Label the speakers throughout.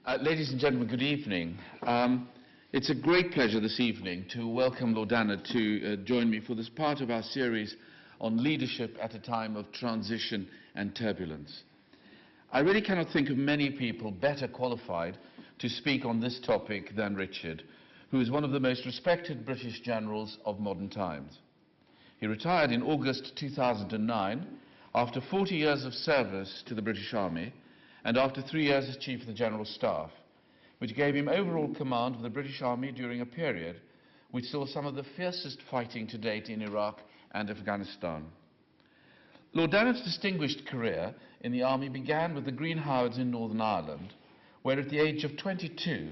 Speaker 1: Ladies and gentlemen, good evening. It's a great pleasure this evening to welcome Lord Dannatt to join me for this part of our series on leadership at a time of transition and turbulence. I really cannot think of many people better qualified to speak on this topic than Richard, who is one of the most respected British generals of modern times. He retired in August 2009 after 40 years of service to the British Army and after 3 years as Chief of the General Staff, which gave him overall command of the British Army during a period which saw some of the fiercest fighting to date in Iraq and Afghanistan. Lord Dannatt's distinguished career in the Army began with the Green Howards in Northern Ireland, where at the age of 22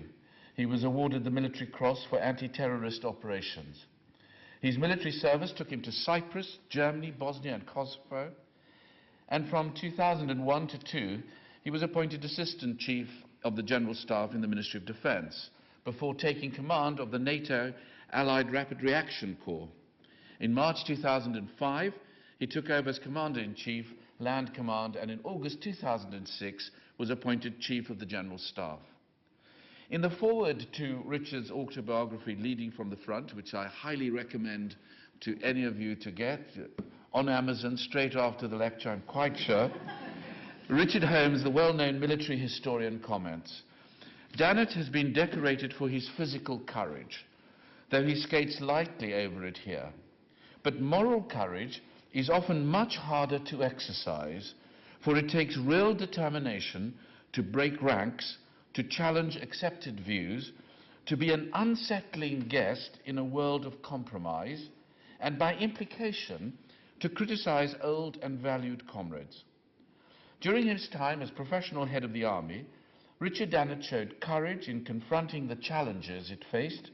Speaker 1: he was awarded the Military Cross for anti-terrorist operations. His military service took him to Cyprus, Germany, Bosnia and Kosovo, and from 2001 to 2 he was appointed Assistant Chief of the General Staff in the Ministry of Defence, before taking command of the NATO Allied Rapid Reaction Corps. In March 2005, he took over as Commander-in-Chief, Land Command, and in August 2006 was appointed Chief of the General Staff. In the foreword to Richard's autobiography, Leading from the Front, which I highly recommend to any of you to get on Amazon straight after the lecture, I'm quite sure, Richard Holmes, the well-known military historian, comments, "Dannatt has been decorated for his physical courage, though he skates lightly over it here. But moral courage is often much harder to exercise, for it takes real determination to break ranks, to challenge accepted views, to be an unsettling guest in a world of compromise, and by implication, to criticize old and valued comrades." During his time as professional head of the Army, Richard Dannatt showed courage in confronting the challenges it faced,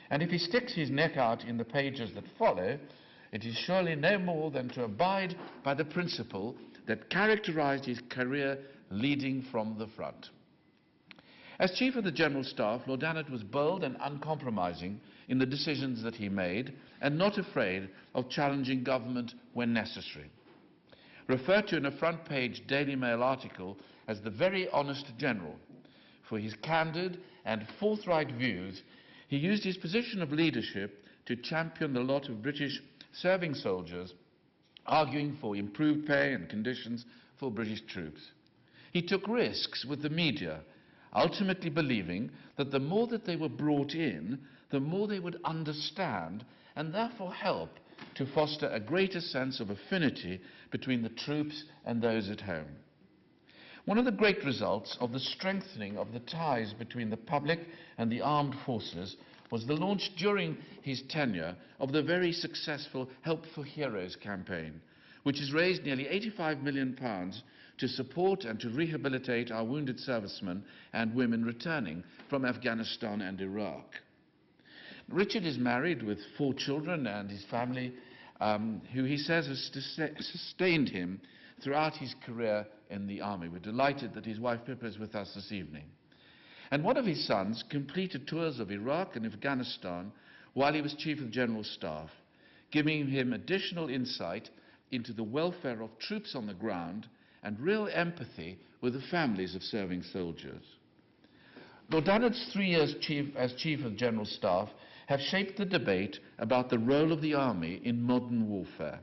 Speaker 1: and if he sticks his neck out in the pages that follow, it is surely no more than to abide by the principle that characterized his career, leading from the front. As Chief of the General Staff, Lord Dannatt was bold and uncompromising in the decisions that he made, and not afraid of challenging government when necessary. Referred to in a front-page Daily Mail article as the very honest general, for his candid and forthright views, he used his position of leadership to champion the lot of British serving soldiers, arguing for improved pay and conditions for British troops. He took risks with the media, ultimately believing that the more that they were brought in, the more they would understand and therefore help to foster a greater sense of affinity between the troops and those at home. One of the great results of the strengthening of the ties between the public and the armed forces was the launch during his tenure of the very successful Help for Heroes campaign, which has raised nearly £85 million to support and to rehabilitate our wounded servicemen and women returning from Afghanistan and Iraq. Richard is married with 4 children, and his family, who he says has sustained him throughout his career in the Army. We're delighted that his wife Pippa is with us this evening. And one of his sons completed tours of Iraq and Afghanistan while he was Chief of the General Staff, giving him additional insight into the welfare of troops on the ground and real empathy with the families of serving soldiers. Lord Dannatt's 3 years as Chief of the General Staff have shaped the debate about the role of the Army in modern warfare.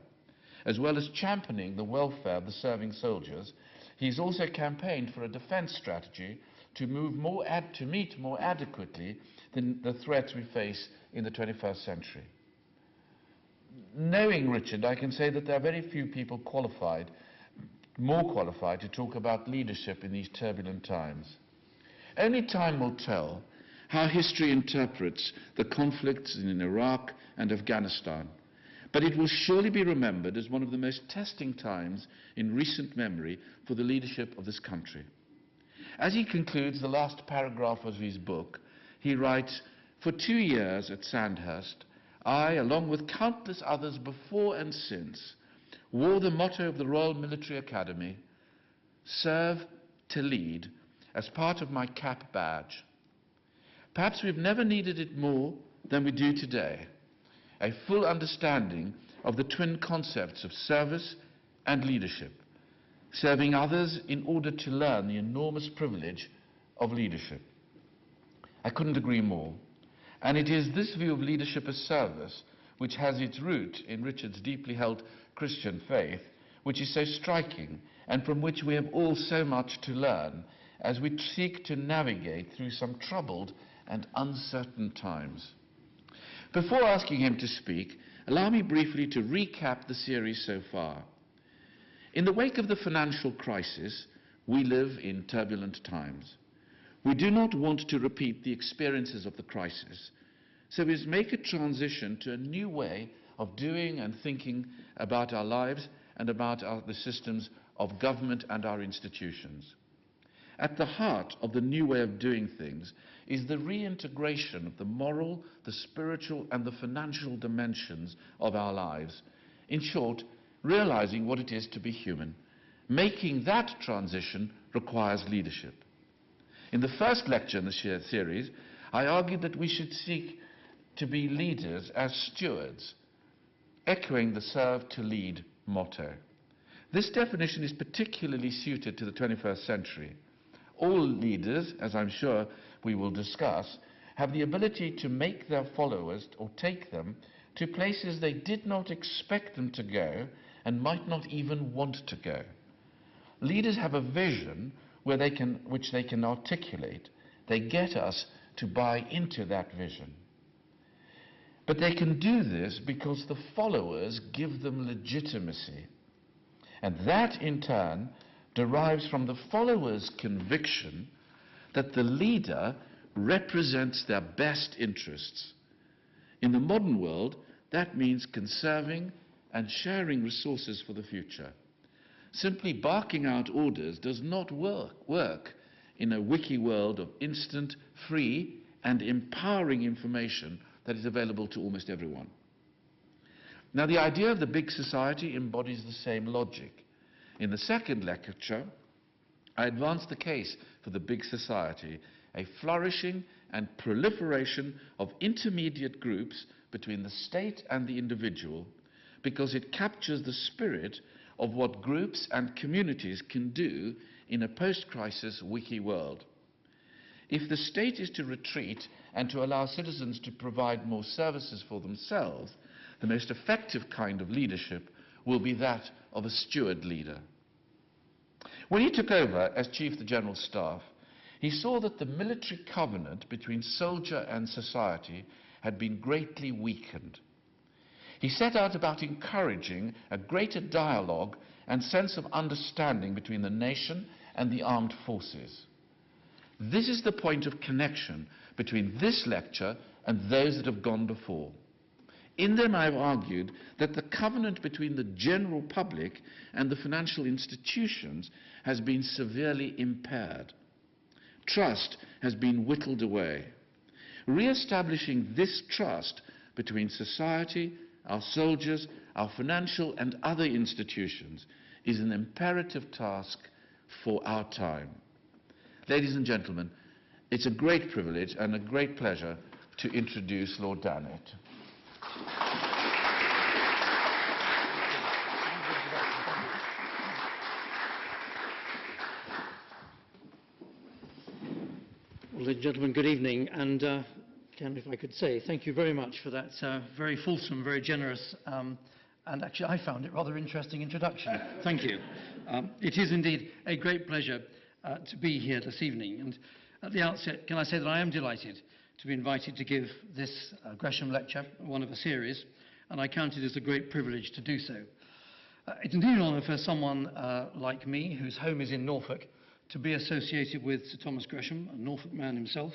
Speaker 1: As well as championing the welfare of the serving soldiers, he's also campaigned for a defence strategy to meet more adequately the threats we face in the 21st century. Knowing Richard, I can say that there are very few people more qualified to talk about leadership in these turbulent times. Only time will tell how history interprets the conflicts in Iraq and Afghanistan, but it will surely be remembered as one of the most testing times in recent memory for the leadership of this country. As he concludes the last paragraph of his book, he writes, "For 2 years at Sandhurst, I, along with countless others before and since, wore the motto of the Royal Military Academy, 'Serve to lead,' as part of my cap badge. Perhaps we've never needed it more than we do today, a full understanding of the twin concepts of service and leadership, serving others in order to learn the enormous privilege of leadership. I couldn't agree more. And it is this view of leadership as service which has its root in Richard's deeply held Christian faith, which is so striking and from which we have all so much to learn as we seek to navigate through some troubled and uncertain times. Before asking him to speak, allow me briefly to recap the series so far. In the wake of the financial crisis, we live in turbulent times. We do not want to repeat the experiences of the crisis, so we must make a transition to a new way of doing and thinking about our lives and about the systems of government and our institutions. At the heart of the new way of doing things is the reintegration of the moral, the spiritual and the financial dimensions of our lives. In short, realizing what it is to be human. Making that transition requires leadership. In the first lecture in the series, I argued that we should seek to be leaders as stewards, echoing the serve to lead motto. This definition is particularly suited to the 21st century. All leaders, as I'm sure we will discuss, have the ability to make their followers or take them to places they did not expect them to go and might not even want to go. Leaders have a vision which they can articulate. They get us to buy into that vision. But they can do this because the followers give them legitimacy. And that, in turn, derives from the followers' conviction that the leader represents their best interests. In the modern world, that means conserving and sharing resources for the future. Simply barking out orders does not work in a wiki world of instant, free, and empowering information that is available to almost everyone. Now, the idea of the big society embodies the same logic. In the second lecture, I advanced the case for the big society, a flourishing and proliferation of intermediate groups between the state and the individual, because it captures the spirit of what groups and communities can do in a post-crisis wiki world. If the state is to retreat and to allow citizens to provide more services for themselves, the most effective kind of leadership will be that of a steward leader. When he took over as Chief of the General Staff, he saw that the military covenant between soldier and society had been greatly weakened. He set out about encouraging a greater dialogue and sense of understanding between the nation and the armed forces. This is the point of connection between this lecture and those that have gone before. In them I have argued that the covenant between the general public and the financial institutions has been severely impaired. Trust has been whittled away. Re-establishing this trust between society, our soldiers, our financial and other institutions is an imperative task for our time. Ladies and gentlemen, it's a great privilege and a great pleasure to introduce Lord Dannatt.
Speaker 2: Well, ladies and gentlemen, good evening, and again, if I could say, thank you very much for that very fulsome, very generous, and actually I found it rather interesting introduction. Thank you. It is indeed a great pleasure to be here this evening, and at the outset, can I say that I am delighted to be invited to give this Gresham lecture, one of a series, and I count it as a great privilege to do so. It's indeed an honour for someone like me, whose home is in Norfolk, to be associated with Sir Thomas Gresham, a Norfolk man himself,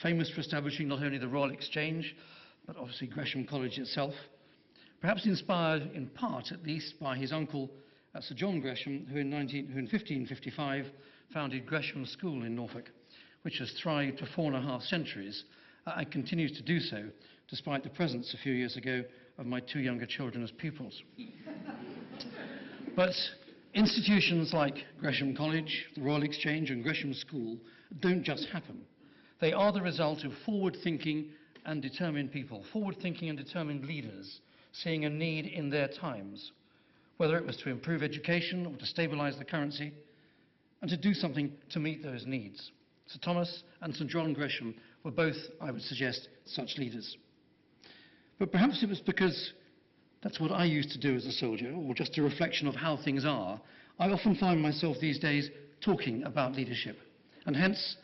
Speaker 2: famous for establishing not only the Royal Exchange, but obviously Gresham College itself, perhaps inspired in part, at least, by his uncle, Sir John Gresham, who in 1555 founded Gresham School in Norfolk, which has thrived for 4.5 centuries and continues to do so, despite the presence a few years ago of my 2 younger children as pupils. But institutions like Gresham College, the Royal Exchange and Gresham School don't just happen. They are the result of forward-thinking and determined people, forward-thinking and determined leaders, seeing a need in their times, whether it was to improve education or to stabilize the currency, and to do something to meet those needs. Sir Thomas and Sir John Gresham were both, I would suggest, such leaders. But perhaps it was because that's what I used to do as a soldier, or just a reflection of how things are. I often find myself these days talking about leadership, and hence,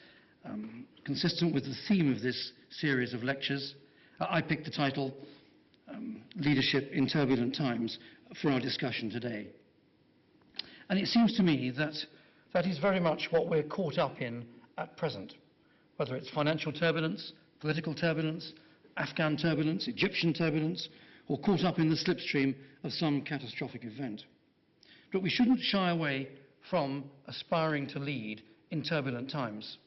Speaker 2: consistent with the theme of this series of lectures, I picked the title Leadership in Turbulent Times for our discussion today. And it seems to me that that is very much what we're caught up in at present, whether it's financial turbulence, political turbulence, Afghan turbulence, Egyptian turbulence, or caught up in the slipstream of some catastrophic event. But we shouldn't shy away from aspiring to lead in turbulent times.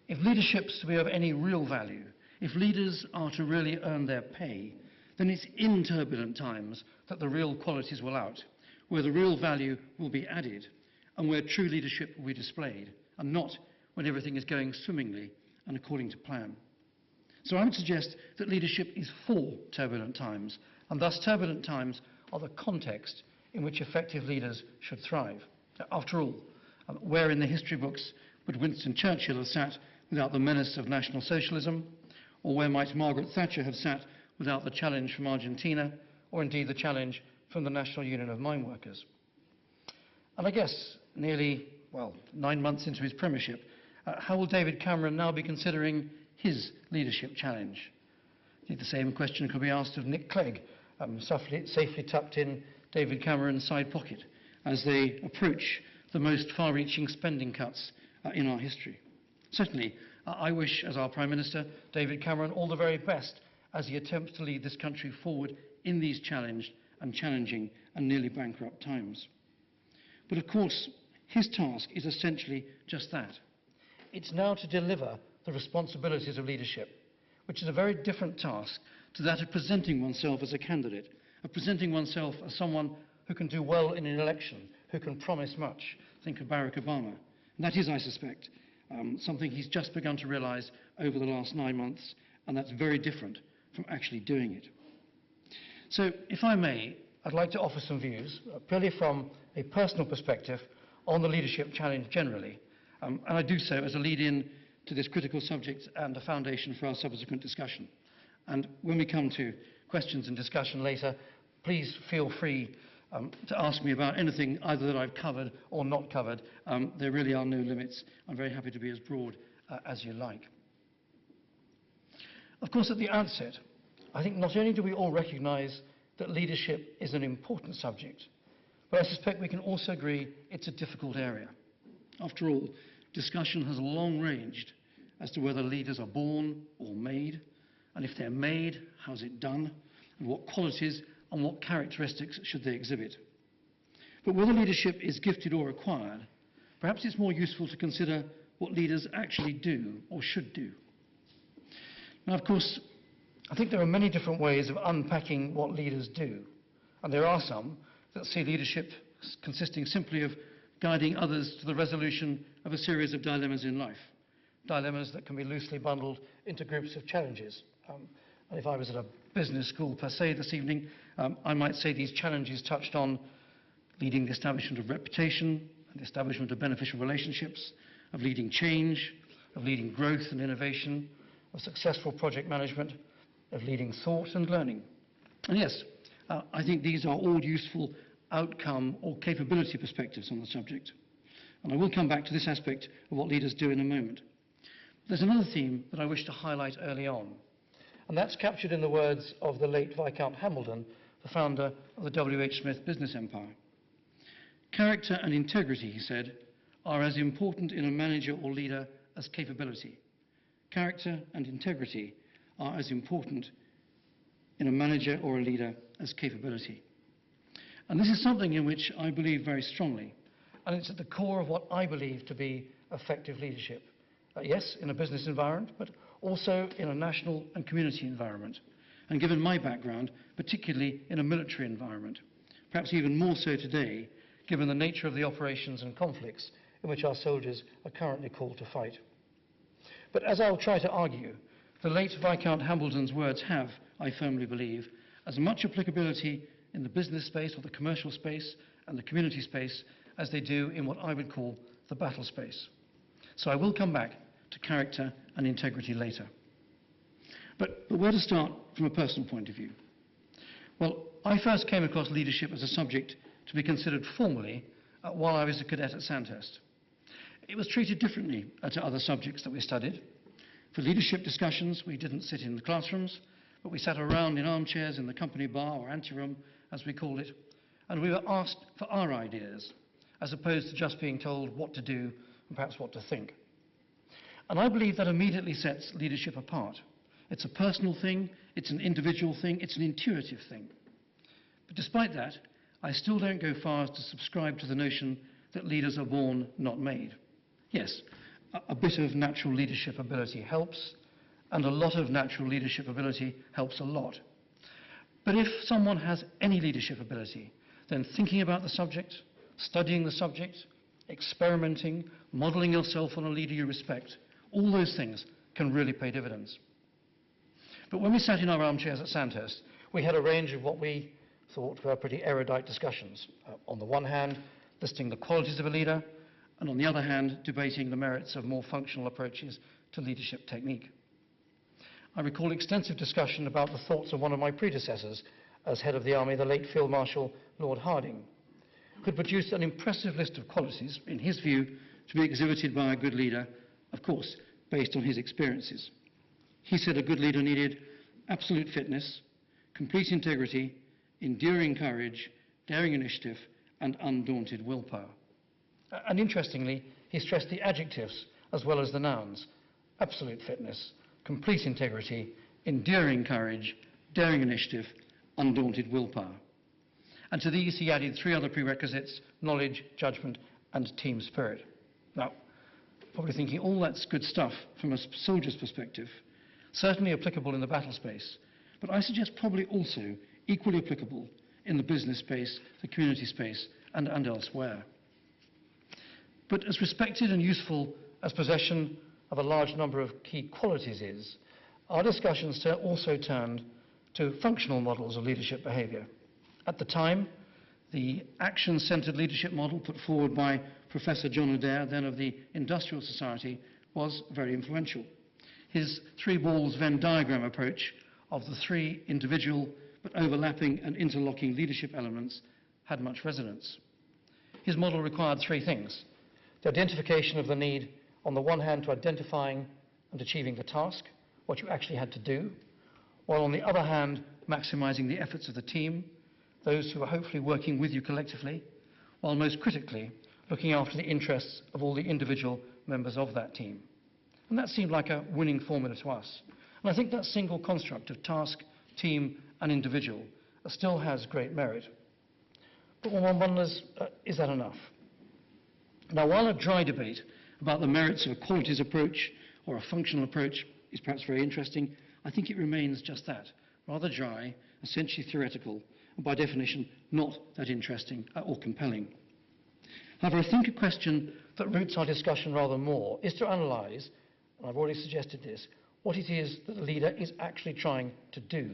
Speaker 2: If leadership's to be of any real value, if leaders are to really earn their pay, then it's in turbulent times that the real qualities will out, where the real value will be added, and where true leadership will be displayed, and not when everything is going swimmingly and according to plan. So I would suggest that leadership is for turbulent times, and thus turbulent times are the context in which effective leaders should thrive. After all, where in the history books would Winston Churchill have sat without the menace of National Socialism, or where might Margaret Thatcher have sat without the challenge from Argentina, or indeed the challenge from the National Union of Mine Workers? And I guess nearly, 9 months into his premiership, how will David Cameron now be considering his leadership challenge? I think the same question could be asked of Nick Clegg, safely tucked in David Cameron's side pocket, as they approach the most far-reaching spending cuts in our history. Certainly, I wish, as our Prime Minister, David Cameron, all the very best as he attempts to lead this country forward in these challenging and nearly bankrupt times. But of course, his task is essentially just that. It's now to deliver the responsibilities of leadership, which is a very different task to that of presenting oneself as a candidate, of presenting oneself as someone who can do well in an election, who can promise much. Think of Barack Obama. And that is, I suspect, something he's just begun to realise over the last 9 months, and that's very different from actually doing it. So, if I may, I'd like to offer some views, purely from a personal perspective, on the leadership challenge generally, and I do so as a lead-in to this critical subject and a foundation for our subsequent discussion. And when we come to questions and discussion later, please feel free to ask me about anything either that I've covered or not covered. There really are no limits. I'm very happy to be as broad as you like. Of course, at the outset, I think not only do we all recognise that leadership is an important subject, but I suspect we can also agree it's a difficult area. After all, discussion has long ranged as to whether leaders are born or made, and if they're made, how's it done, and what qualities and what characteristics should they exhibit. But whether leadership is gifted or acquired, perhaps it's more useful to consider what leaders actually do or should do. Now, of course, I think there are many different ways of unpacking what leaders do, and there are some that see leadership consisting simply of guiding others to the resolution of a series of dilemmas in life, dilemmas that can be loosely bundled into groups of challenges. And if I was at a business school per se this evening, I might say these challenges touched on leading the establishment of reputation, and the establishment of beneficial relationships, of leading change, of leading growth and innovation, of successful project management, of leading thought and learning. And yes, I think these are all useful outcome or capability perspectives on the subject. And I will come back to this aspect of what leaders do in a moment. There's another theme that I wish to highlight early on, and that's captured in the words of the late Viscount Hambledon, the founder of the W.H. Smith business empire. Character and integrity, he said, are as important in a manager or leader as capability. Character and integrity are as important in a manager or a leader as capability. And this is something in which I believe very strongly, and it's at the core of what I believe to be effective leadership. Yes, in a business environment, but also in a national and community environment. And given my background, particularly in a military environment, perhaps even more so today, given the nature of the operations and conflicts in which our soldiers are currently called to fight. But as I'll try to argue, the late Viscount Hambledon's words have, I firmly believe, as much applicability in the business space or the commercial space and the community space as they do in what I would call the battle space. So I will come back to character and integrity later. But where to start from a personal point of view? Well, I first came across leadership as a subject to be considered formally while I was a cadet at Sandhurst. It was treated differently to other subjects that we studied. For leadership discussions, we didn't sit in the classrooms, but we sat around in armchairs in the company bar or anteroom, as we called it, and we were asked for our ideas, as opposed to just being told what to do and perhaps what to think. And I believe that immediately sets leadership apart. It's a personal thing, it's an individual thing, it's an intuitive thing. But despite that, I still don't go far as to subscribe to the notion that leaders are born, not made. Yes, a bit of natural leadership ability helps, and a lot of natural leadership ability helps a lot. But if someone has any leadership ability, then thinking about the subject, studying the subject, experimenting, modeling yourself on a leader you respect, all those things can really pay dividends. But when we sat in our armchairs at Sandhurst, we had a range of what we thought were pretty erudite discussions. On the one hand, listing the qualities of a leader, and on the other hand, debating the merits of more functional approaches to leadership technique. I recall extensive discussion about the thoughts of one of my predecessors as head of the army, the late Field Marshal Lord Hardinge, who had produced an impressive list of qualities, in his view, to be exhibited by a good leader, of course, based on his experiences. He said a good leader needed absolute fitness, complete integrity, enduring courage, daring initiative, and undaunted willpower. And interestingly, he stressed the adjectives as well as the nouns: absolute fitness, complete integrity, enduring courage, daring initiative, undaunted willpower. And to these he added 3 other prerequisites: knowledge, judgment, and team spirit. Now, probably thinking all that's good stuff from a soldier's perspective, certainly applicable in the battle space, but I suggest probably also equally applicable in the business space, the community space, and elsewhere. But as respected and useful as possession of a large number of key qualities is, our discussions also turned to functional models of leadership behaviour. At the time, the action-centred leadership model put forward by Professor John Adair, then of the Industrial Society, was very influential. His 3 balls Venn diagram approach of the 3 individual but overlapping and interlocking leadership elements had much resonance. His model required 3 things: the identification of the need, on the one hand, to identifying and achieving the task, what you actually had to do, while on the other hand, maximising the efforts of the team, those who are hopefully working with you collectively, while most critically, looking after the interests of all the individual members of that team. And that seemed like a winning formula to us. And I think that single construct of task, team, and individual still has great merit. But one wonders, is that enough? Now, while a dry debate about the merits of a qualities approach or a functional approach is perhaps very interesting, I think it remains just that, rather dry, essentially theoretical, and by definition not that interesting or compelling. However, I think a question that roots our discussion rather more is to analyse, and I've already suggested this, what it is that the leader is actually trying to do.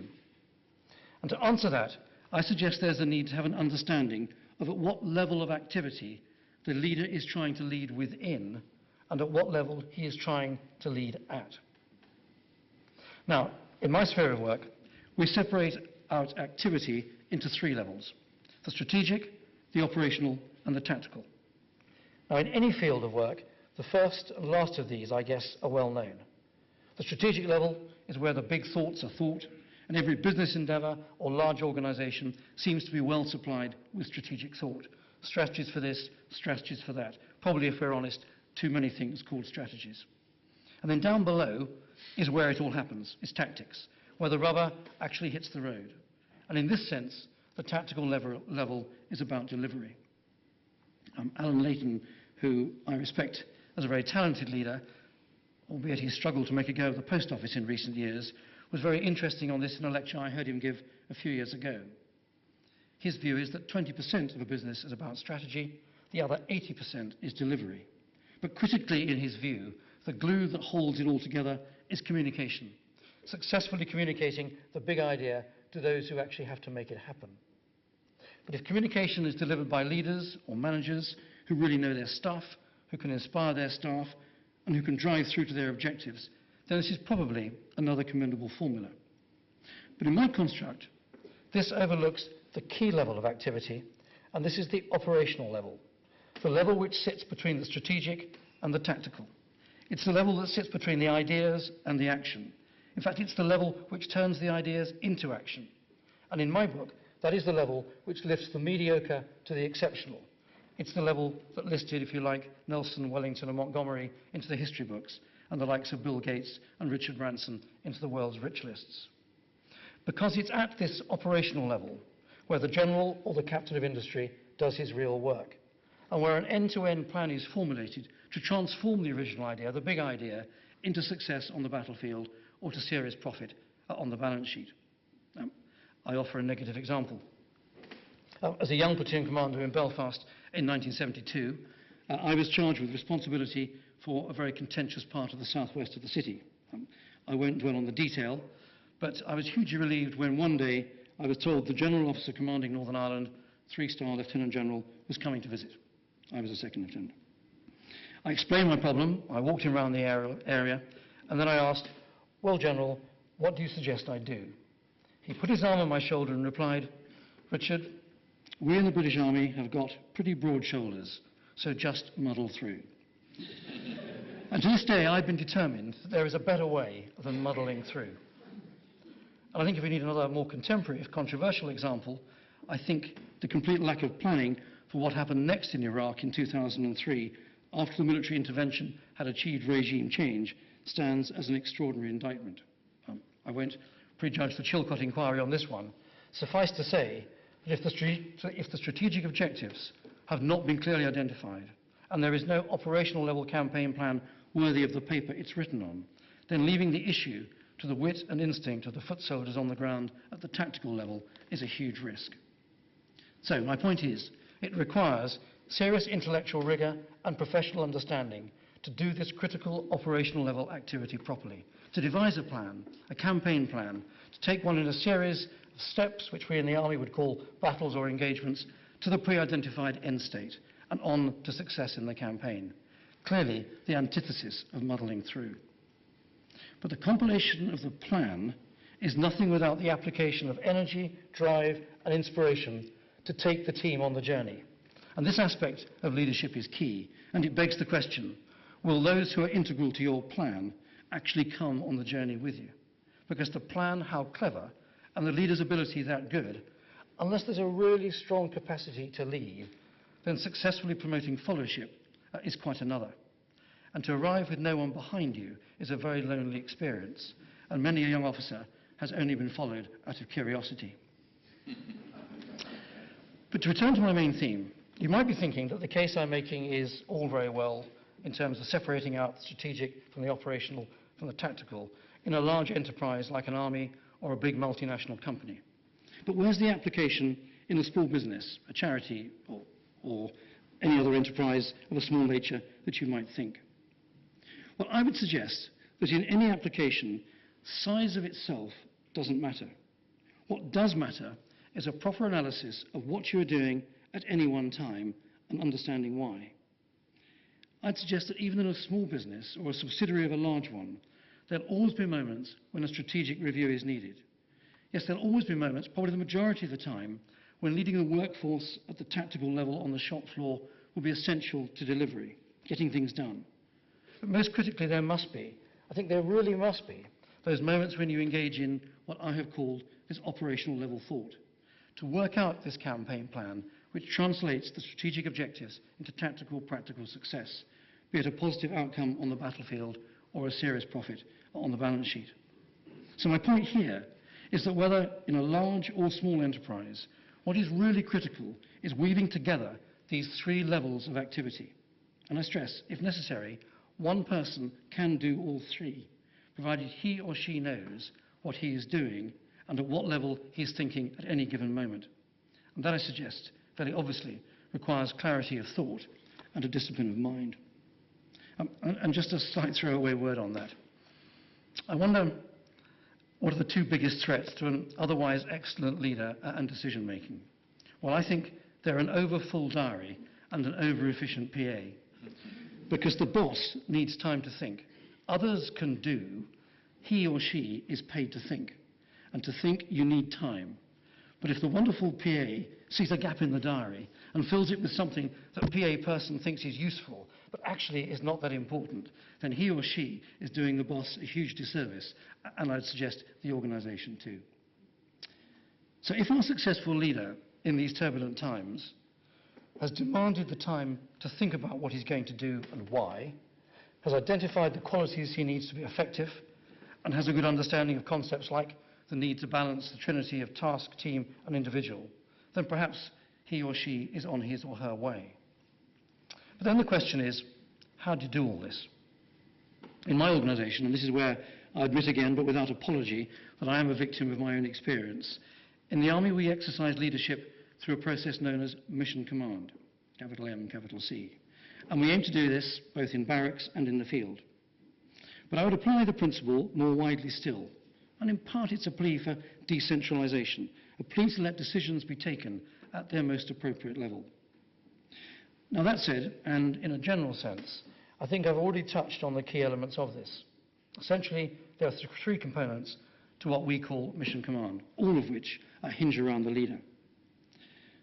Speaker 2: And to answer that, I suggest there's a need to have an understanding of at what level of activity the leader is trying to lead within and at what level he is trying to lead at. Now, in my sphere of work, we separate out activity into 3 levels: the strategic, the operational, and the tactical. Now, in any field of work, the first and last of these, I guess, are well known. The strategic level is where the big thoughts are thought, and every business endeavour or large organisation seems to be well supplied with strategic thought. Strategies for this, strategies for that. Probably, if we're honest, too many things called strategies. And then down below is where it all happens. It's tactics, where the rubber actually hits the road. And in this sense, the tactical level is about delivery. Alan Leighton, who I respect as a very talented leader, albeit he struggled to make a go of the post office in recent years, was very interesting on this in a lecture I heard him give a few years ago. His view is that 20% of a business is about strategy, the other 80% is delivery. But critically, in his view, the glue that holds it all together is communication, successfully communicating the big idea to those who actually have to make it happen. But if communication is delivered by leaders or managers who really know their stuff, who can inspire their staff, and who can drive through to their objectives, then this is probably another commendable formula. But in my construct, this overlooks the key level of activity, and this is the operational level, the level which sits between the strategic and the tactical. It's the level that sits between the ideas and the action. In fact, it's the level which turns the ideas into action. And in my book, that is the level which lifts the mediocre to the exceptional. It's the level that listed, if you like, Nelson, Wellington and Montgomery into the history books, and the likes of Bill Gates and Richard Branson into the world's rich lists. Because it's at this operational level where the general or the captain of industry does his real work, and where an end-to-end plan is formulated to transform the original idea, the big idea, into success on the battlefield or to serious profit on the balance sheet. I offer a negative example. As a young platoon commander in Belfast in 1972, I was charged with responsibility for a very contentious part of the southwest of the city. I won't dwell on the detail, but I was hugely relieved when one day I was told the General Officer commanding Northern Ireland, 3-star Lieutenant General, was coming to visit. I was a second lieutenant. I explained my problem, I walked him around the area, and then I asked, "Well, General, what do you suggest I do?" He put his arm on my shoulder and replied, "Richard, we in the British Army have got pretty broad shoulders, so just muddle through." And to this day, I've been determined that there is a better way than muddling through. And I think if we need another more contemporary, if controversial example, I think the complete lack of planning for what happened next in Iraq in 2003, after the military intervention had achieved regime change, stands as an extraordinary indictment. I won't prejudge the Chilcot inquiry on this one. Suffice to say that if the strategic objectives have not been clearly identified, and there is no operational level campaign plan worthy of the paper it's written on, then leaving the issue to the wit and instinct of the foot soldiers on the ground at the tactical level is a huge risk. So my point is, it requires serious intellectual rigour and professional understanding to do this critical operational level activity properly, to devise a plan, a campaign plan, to take one in a series of steps which we in the army would call battles or engagements to the pre-identified end state and on to success in the campaign. Clearly the antithesis of muddling through. But the compilation of the plan is nothing without the application of energy, drive and inspiration to take the team on the journey. And this aspect of leadership is key, and it begs the question, will those who are integral to your plan actually come on the journey with you? Because the plan, how clever, and the leader's ability that good, unless there's a really strong capacity to lead, then successfully promoting followership is quite another. And to arrive with no one behind you is a very lonely experience, and many a young officer has only been followed out of curiosity. But to return to my main theme, you might be thinking that the case I'm making is all very well in terms of separating out the strategic from the operational from the tactical in a large enterprise like an army or a big multinational company. But where's the application in a small business, a charity, or any other enterprise of a small nature that you might think? Well, I would suggest that in any application, size of itself doesn't matter. What does matter is a proper analysis of what you are doing at any one time and understanding why. I'd suggest that even in a small business or a subsidiary of a large one, there'll always be moments when a strategic review is needed. Yes, there'll always be moments, probably the majority of the time, when leading the workforce at the tactical level on the shop floor will be essential to delivery, getting things done. But most critically, there must be, I think there really must be, those moments when you engage in what I have called this operational level thought, to work out this campaign plan which translates the strategic objectives into tactical, practical success, be it a positive outcome on the battlefield or a serious profit on the balance sheet. So my point here is that whether in a large or small enterprise, what is really critical is weaving together these three levels of activity. And I stress, if necessary, one person can do all three, provided he or she knows what he is doing and at what level he is thinking at any given moment. And that, I suggest, very obviously requires clarity of thought and a discipline of mind. And just a slight throwaway word on that. I wonder, what are the two biggest threats to an otherwise excellent leader and decision making? Well, I think they're an overfull diary and an over-efficient PA. because the boss needs time to think. Others can do, he or she is paid to think. And to think, you need time. But if the wonderful PA sees a gap in the diary and fills it with something that the PA person thinks is useful, but actually is not that important, then he or she is doing the boss a huge disservice, and I'd suggest the organisation too. So if our successful leader in these turbulent times has demanded the time to think about what he's going to do and why, has identified the qualities he needs to be effective, and has a good understanding of concepts like the need to balance the trinity of task, team, and individual, then perhaps he or she is on his or her way. But then the question is, how do you do all this? In my organisation, and this is where I admit again, but without apology, that I am a victim of my own experience, in the Army we exercise leadership through a process known as Mission Command, capital M, capital C. And we aim to do this both in barracks and in the field. But I would apply the principle more widely still. And in part it's a plea for decentralisation, a plea to let decisions be taken at their most appropriate level. Now that said, and in a general sense, I think I've already touched on the key elements of this. Essentially, there are three components to what we call Mission Command, all of which hinge around the leader.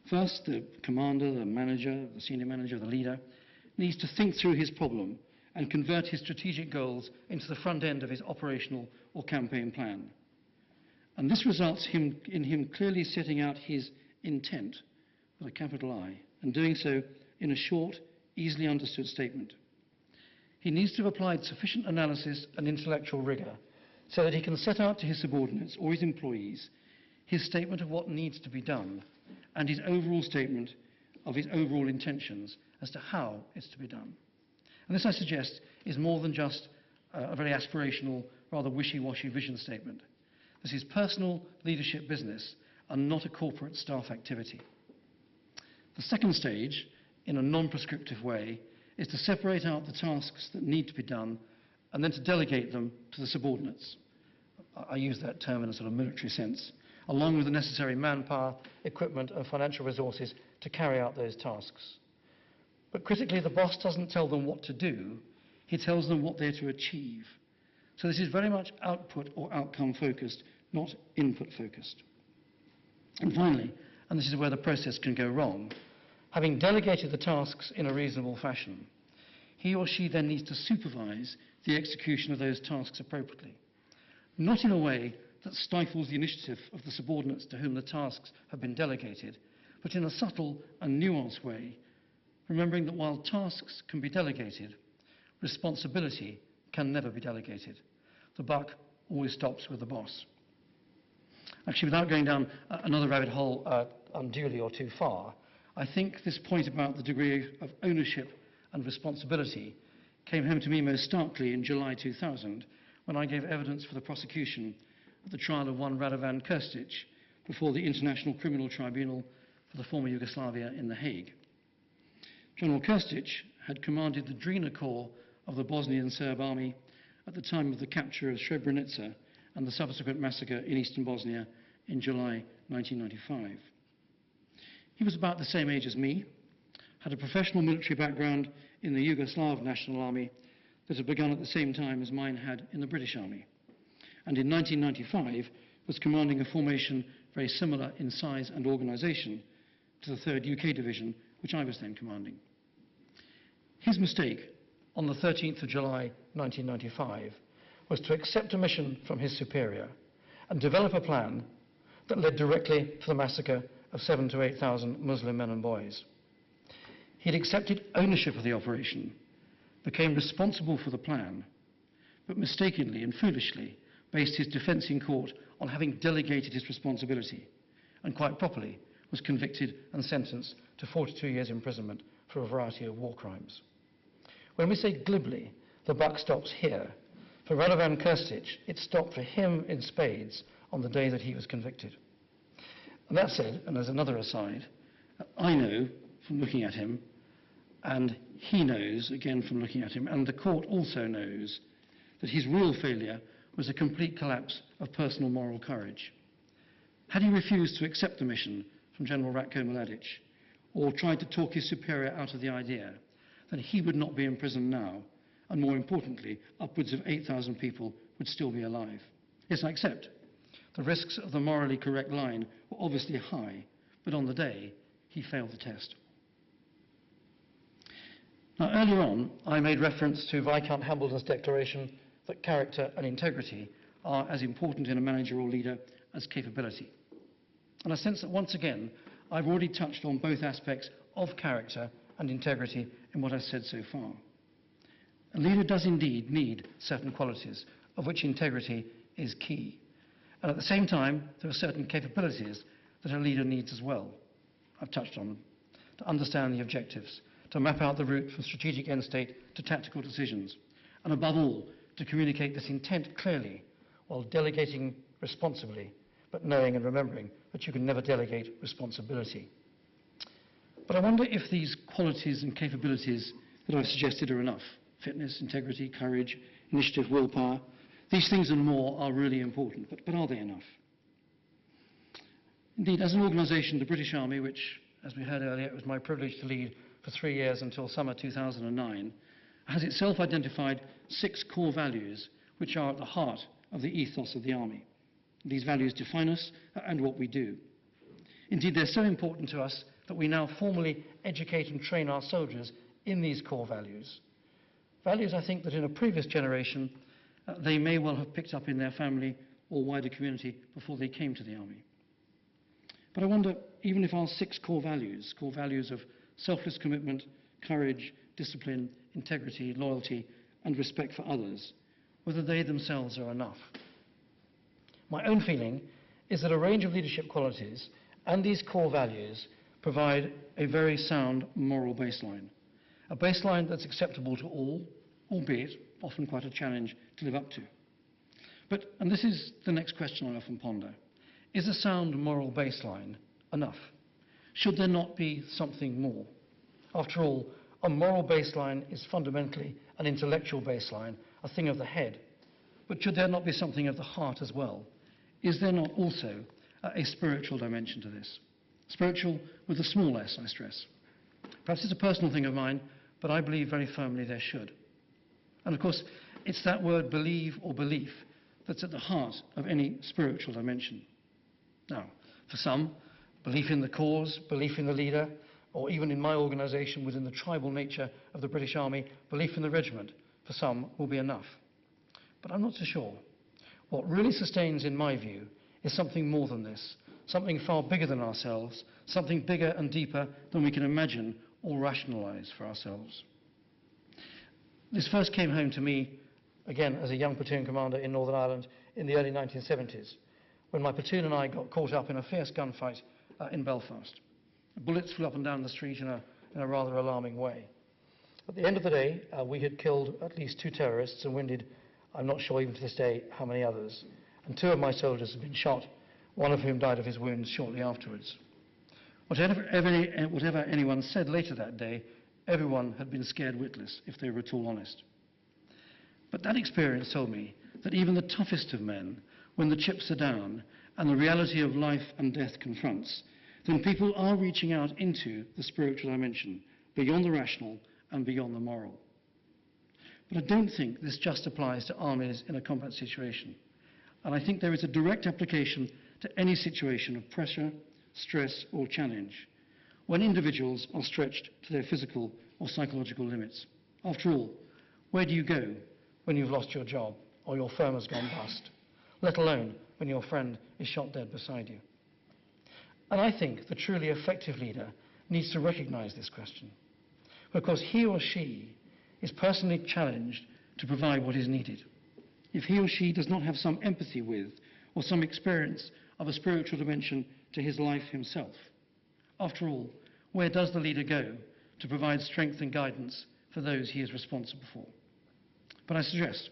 Speaker 2: First, the commander, the manager, the senior manager, the leader, needs to think through his problem and convert his strategic goals into the front end of his operational or campaign plan. And this results in him clearly setting out his intent, with a capital I, and doing so in a short, easily understood statement. He needs to have applied sufficient analysis and intellectual rigour so that he can set out to his subordinates or his employees his statement of what needs to be done and his overall statement of his overall intentions as to how it's to be done. And this, I suggest, is more than just a very aspirational, rather wishy-washy vision statement. This is personal leadership business and not a corporate staff activity. The second stage, in a non-prescriptive way, is to separate out the tasks that need to be done and then to delegate them to the subordinates. I use that term in a sort of military sense, along with the necessary manpower, equipment and financial resources to carry out those tasks. But critically, the boss doesn't tell them what to do, he tells them what they're to achieve. So this is very much output or outcome focused, not input focused. And finally, and this is where the process can go wrong, having delegated the tasks in a reasonable fashion, he or she then needs to supervise the execution of those tasks appropriately. Not in a way that stifles the initiative of the subordinates to whom the tasks have been delegated, but in a subtle and nuanced way, remembering that while tasks can be delegated, responsibility can never be delegated. The buck always stops with the boss. Actually, without going down another rabbit hole unduly or too far, I think this point about the degree of ownership and responsibility came home to me most starkly in July 2000, when I gave evidence for the prosecution of the trial of one Radovan Krstic before the International Criminal Tribunal for the former Yugoslavia in The Hague. General Krstic had commanded the Drina Corps of the Bosnian Serb army at the time of the capture of Srebrenica and the subsequent massacre in eastern Bosnia in July 1995. He was about the same age as me, had a professional military background in the Yugoslav National Army that had begun at the same time as mine had in the British Army, and in 1995 was commanding a formation very similar in size and organisation to the 3rd UK Division, which I was then commanding. His mistake on the 13th of July 1995 was to accept a mission from his superior and develop a plan that led directly to the massacre of 7,000 to 8,000 Muslim men and boys. He'd accepted ownership of the operation, became responsible for the plan, but mistakenly and foolishly based his defence in court on having delegated his responsibility, and quite properly was convicted and sentenced to 42 years imprisonment for a variety of war crimes. When we say glibly, the buck stops here, for Radovan Krstic, it stopped for him in spades on the day that he was convicted. And that said, and as another aside, I know from looking at him, and he knows, again from looking at him, and the court also knows, that his real failure was a complete collapse of personal moral courage. Had he refused to accept the mission from General Ratko Mladic, or tried to talk his superior out of the idea, then he would not be in prison now, and more importantly, upwards of 8,000 people would still be alive. Yes, I accept. The risks of the morally correct line were obviously high, but on the day, he failed the test. Now, earlier on, I made reference to Viscount Hambledon's declaration that character and integrity are as important in a manager or leader as capability. And I sense that once again, I've already touched on both aspects of character and integrity in what I've said so far. A leader does indeed need certain qualities, of which integrity is key. And at the same time, there are certain capabilities that a leader needs as well. I've touched on them. To understand the objectives, to map out the route from strategic end state to tactical decisions, and above all, to communicate this intent clearly while delegating responsibly, but knowing and remembering that you can never delegate responsibility. But I wonder if these qualities and capabilities that I've suggested are enough. Fitness, integrity, courage, initiative, willpower. These things and more are really important, but are they enough? Indeed, as an organisation, the British Army, which, as we heard earlier, it was my privilege to lead for 3 years until summer 2009, has itself identified 6 core values which are at the heart of the ethos of the Army. These values define us and what we do. Indeed, they're so important to us that we now formally educate and train our soldiers in these core values. Values, I think, that in a previous generation they may well have picked up in their family or wider community before they came to the Army. But I wonder, even if our 6 core values of selfless commitment, courage, discipline, integrity, loyalty, and respect for others, whether they themselves are enough. My own feeling is that a range of leadership qualities and these core values provide a very sound moral baseline. A baseline that's acceptable to all, albeit often quite a challenge to live up to. But, and this is the next question I often ponder, is a sound moral baseline enough? Should there not be something more? After all, a moral baseline is fundamentally an intellectual baseline, a thing of the head. But should there not be something of the heart as well? Is there not also a spiritual dimension to this? Spiritual with a small s, I stress. Perhaps it's a personal thing of mine, but I believe very firmly there should. And of course, it's that word believe or belief that's at the heart of any spiritual dimension. Now, for some, belief in the cause, belief in the leader, or even in my organisation within the tribal nature of the British Army, belief in the regiment, for some, will be enough. But I'm not so sure. What really sustains, in my view, is something more than this, something far bigger than ourselves, something bigger and deeper than we can imagine or rationalise for ourselves. This first came home to me, again, as a young platoon commander in Northern Ireland in the early 1970s, when my platoon and I got caught up in a fierce gunfight in Belfast. Bullets flew up and down the street in a rather alarming way. At the end of the day, we had killed at least 2 terrorists and wounded, I'm not sure even to this day, how many others. And 2 of my soldiers had been shot, one of whom died of his wounds shortly afterwards. Whatever anyone said later that day, everyone had been scared witless, if they were at all honest. But that experience told me that even the toughest of men, when the chips are down and the reality of life and death confronts, then people are reaching out into the spiritual dimension, beyond the rational and beyond the moral. But I don't think this just applies to armies in a combat situation. And I think there is a direct application to any situation of pressure, stress or challenge, when individuals are stretched to their physical or psychological limits. After all, where do you go when you've lost your job or your firm has gone bust, let alone when your friend is shot dead beside you? And I think the truly effective leader needs to recognise this question, because he or she is personally challenged to provide what is needed. If he or she does not have some empathy with or some experience of a spiritual dimension to his life himself, after all, where does the leader go to provide strength and guidance for those he is responsible for? But I suggest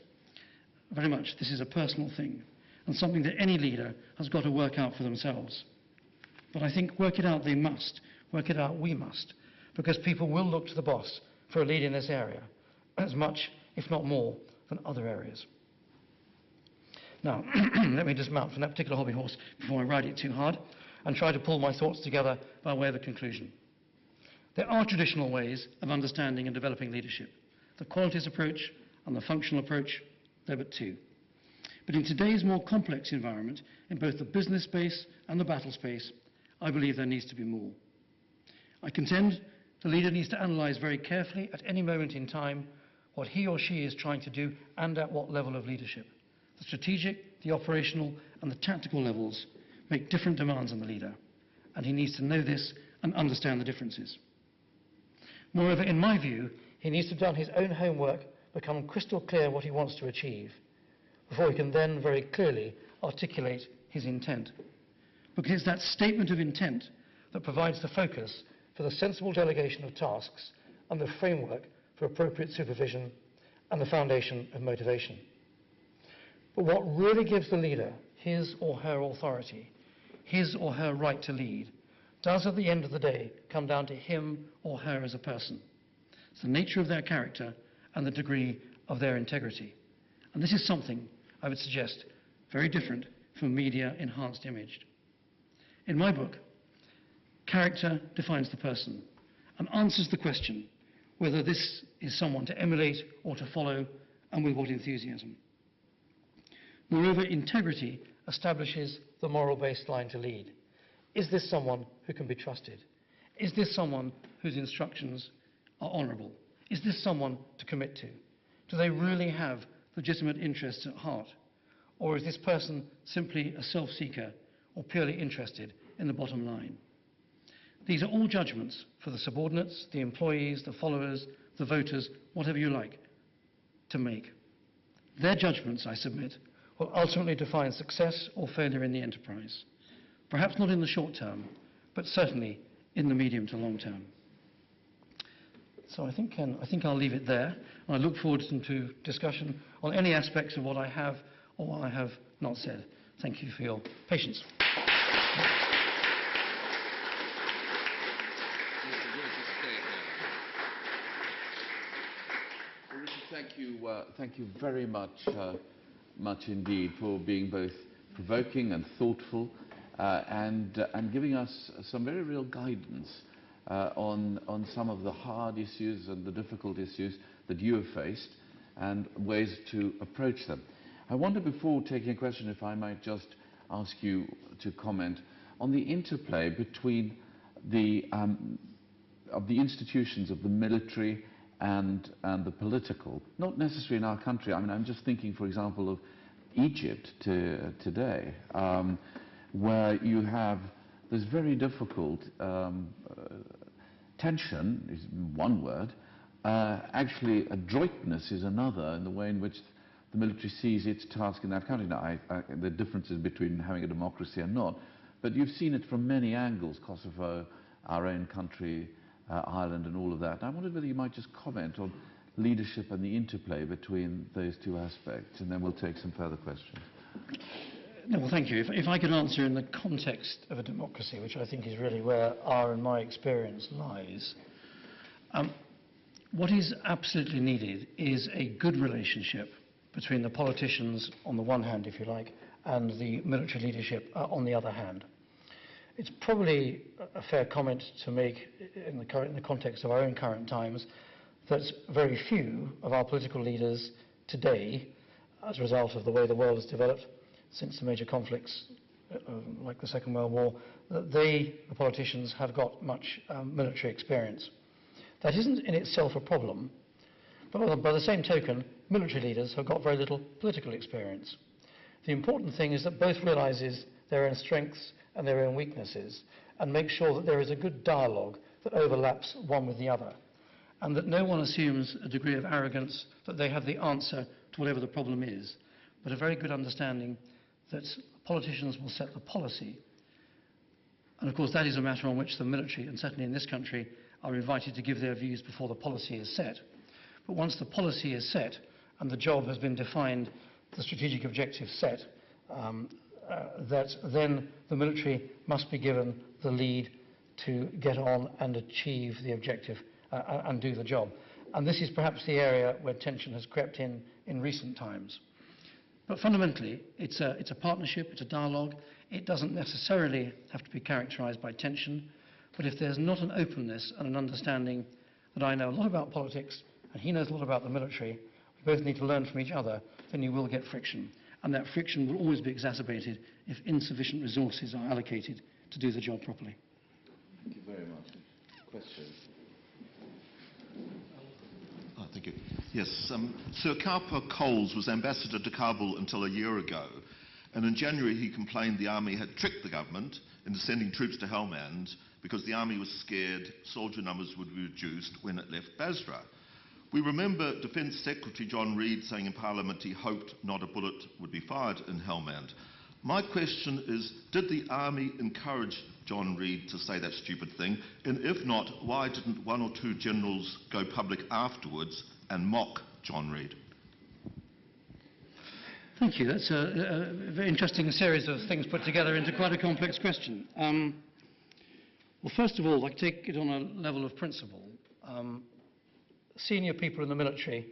Speaker 2: very much this is a personal thing and something that any leader has got to work out for themselves. But I think work it out they must, work it out we must, because people will look to the boss for a lead in this area as much, if not more, than other areas. Now, let me dismount from that particular hobby horse before I ride it too hard and try to pull my thoughts together by way of a conclusion. There are traditional ways of understanding and developing leadership. The qualities approach and the functional approach, they're but two. But in today's more complex environment, in both the business space and the battle space, I believe there needs to be more. I contend the leader needs to analyse very carefully at any moment in time what he or she is trying to do and at what level of leadership. The strategic, the operational and the tactical levels make different demands on the leader, and he needs to know this and understand the differences. Moreover, in my view, he needs to have done his own homework, become crystal clear what he wants to achieve, before he can then very clearly articulate his intent. Because it's that statement of intent that provides the focus for the sensible delegation of tasks and the framework for appropriate supervision and the foundation of motivation. But what really gives the leader his or her authority, his or her right to lead, does at the end of the day come down to him or her as a person. It's the nature of their character and the degree of their integrity. And this is something, I would suggest, very different from media-enhanced image. In my book, character defines the person and answers the question whether this is someone to emulate or to follow, and with what enthusiasm. Moreover, integrity establishes the moral baseline to lead. Is this someone who can be trusted? Is this someone whose instructions are honourable? Is this someone to commit to? Do they really have legitimate interests at heart? Or is this person simply a self-seeker or purely interested in the bottom line? These are all judgments for the subordinates, the employees, the followers, the voters, whatever you like, to make. Their judgments, I submit, will ultimately define success or failure in the enterprise. Perhaps not in the short term, but certainly in the medium to long term. So I think I'll leave it there. I look forward to discussion on any aspects of what I have or what I have not said. Thank you for your patience.
Speaker 1: Thank you very much indeed for being both provoking and thoughtful and giving us some very real guidance on some of the hard issues and the difficult issues that you have faced and ways to approach them. I wonder, before taking a question, if I might just ask you to comment on the interplay between of the institutions of the military and the political, not necessarily in our country. I mean, I'm just thinking, for example, of Egypt today, where you have this very difficult tension, is one word, actually adroitness is another, in the way in which the military sees its task in that country. Now, the differences between having a democracy and not, but you've seen it from many angles, Kosovo, our own country, Ireland and all of that. And I wondered whether you might just comment on leadership and the interplay between those two aspects, and then we'll take some further questions.
Speaker 2: No, well, thank you. If I could answer in the context of a democracy, which I think is really where our and my experience lies, what is absolutely needed is a good relationship between the politicians on the one hand, if you like, and the military leadership on the other hand. It's probably a fair comment to make in the context of our own current times that very few of our political leaders today, as a result of the way the world has developed since the major conflicts like the Second World War, that the politicians have got much military experience. That isn't in itself a problem, but by the same token, military leaders have got very little political experience. The important thing is that both realises their own strengths and their own weaknesses, and make sure that there is a good dialogue that overlaps one with the other, and that no one assumes a degree of arrogance that they have the answer to whatever the problem is, but a very good understanding that politicians will set the policy. And of course that is a matter on which the military, and certainly in this country, are invited to give their views before the policy is set. But once the policy is set and the job has been defined, the strategic objective set, that then the military must be given the lead to get on and achieve the objective and do the job. And this is perhaps the area where tension has crept in recent times. But fundamentally, it's a partnership, it's a dialogue. It doesn't necessarily have to be characterised by tension, But if there's not an openness and an understanding that I know a lot about politics and he knows a lot about the military, we both need to learn from each other, then you will get friction. And that friction will always be exacerbated if insufficient resources are allocated to do the job properly.
Speaker 1: Thank you very much. Question?
Speaker 3: Oh, thank you. Yes, Sir Cowper Coles was ambassador to Kabul until a year ago, and in January he complained the army had tricked the government into sending troops to Helmand because the army was scared soldier numbers would be reduced when it left Basra. We remember Defence Secretary John Reid saying in Parliament he hoped not a bullet would be fired in Helmand. My question is, did the army encourage John Reid to say that stupid thing? And if not, why didn't one or two generals go public afterwards and mock John Reid?
Speaker 2: Thank you. That's a very interesting series of things put together into quite a complex question. Well, first of all, I take it on a level of principle. Senior people in the military